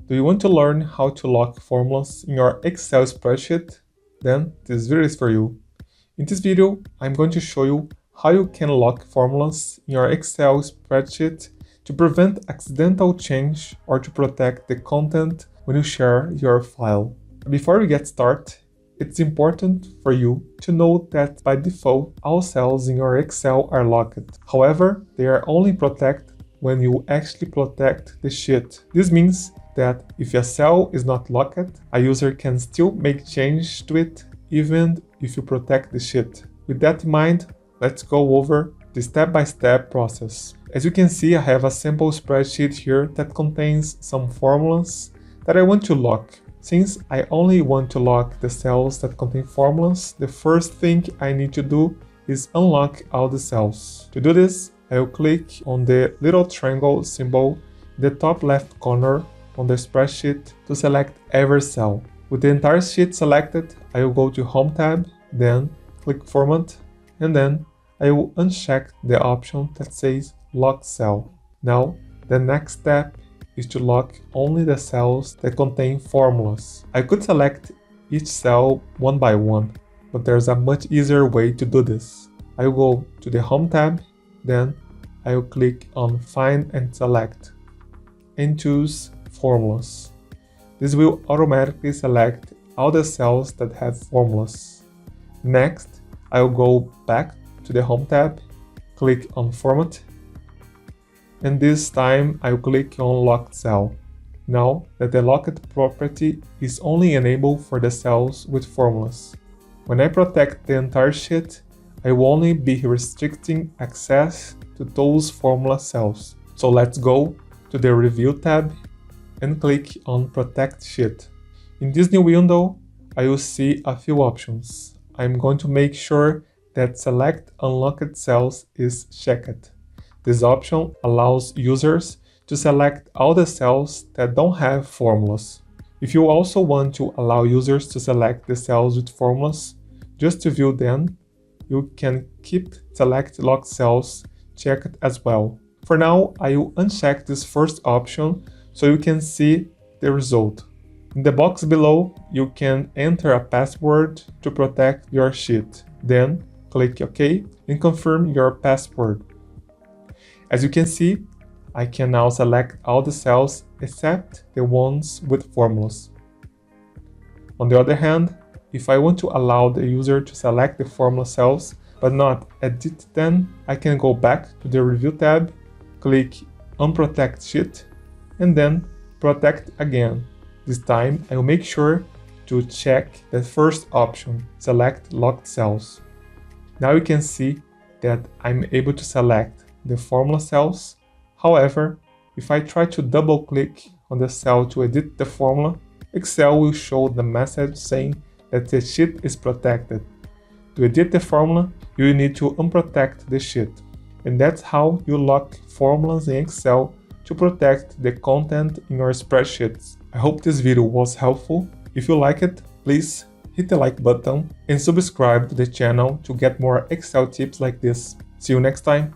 Do you want to learn how to lock formulas in your Excel spreadsheet? Then this video is for you. In this video, I'm going to show you how you can lock formulas in your Excel spreadsheet to prevent accidental change or to protect the content when you share your file. Before we get started, it's important for you to know that by default, all cells in your Excel are locked. However, they are only protected when you actually protect the sheet. This means that if a cell is not locked, a user can still make change to it even if you protect the sheet. With that in mind, let's go over the step-by-step process. As you can see, I have a simple spreadsheet here that contains some formulas that I want to lock. Since I only want to lock the cells that contain formulas, the first thing I need to do is unlock all the cells. To do this, I will click on the little triangle symbol in the top left corner on the spreadsheet to select every cell. With the entire sheet selected, I will go to Home tab, then click Format, and then I will uncheck the option that says Lock Cell. Now, the next step is to lock only the cells that contain formulas. I could select each cell one by one, but there's a much easier way to do this. I will go to the Home tab, then I will click on Find and Select, and choose Formulas. This will automatically select all the cells that have formulas. Next, I will go back to the Home tab, click on Format, and this time I will click on Locked Cell. Now that the locked property is only enabled for the cells with formulas. When I protect the entire sheet, I will only be restricting access to those formula cells. So let's go to the Review tab and click on Protect Sheet. In this new window, I will see a few options. I'm going to make sure that Select Unlocked Cells is checked. This option allows users to select all the cells that don't have formulas. If you also want to allow users to select the cells with formulas, just to view them, you can keep Select Locked Cells checked as well. For now, I will uncheck this first option so you can see the result. In the box below, you can enter a password to protect your sheet. Then, click OK and confirm your password. As you can see, I can now select all the cells except the ones with formulas. On the other hand, if I want to allow the user to select the formula cells but not edit them, I can go back to the Review tab, click on Protect Sheet, and then Protect again. This time, I will make sure to check the first option, Select Locked Cells. Now you can see that I'm able to select the formula cells. However, if I try to double click on the cell to edit the formula, Excel will show the message saying that the sheet is protected. To edit the formula, you will need to unprotect the sheet. And that's how you lock formulas in Excel to protect the content in your spreadsheets. I hope this video was helpful. If you like it, please hit the like button and subscribe to the channel to get more Excel tips like this. See you next time.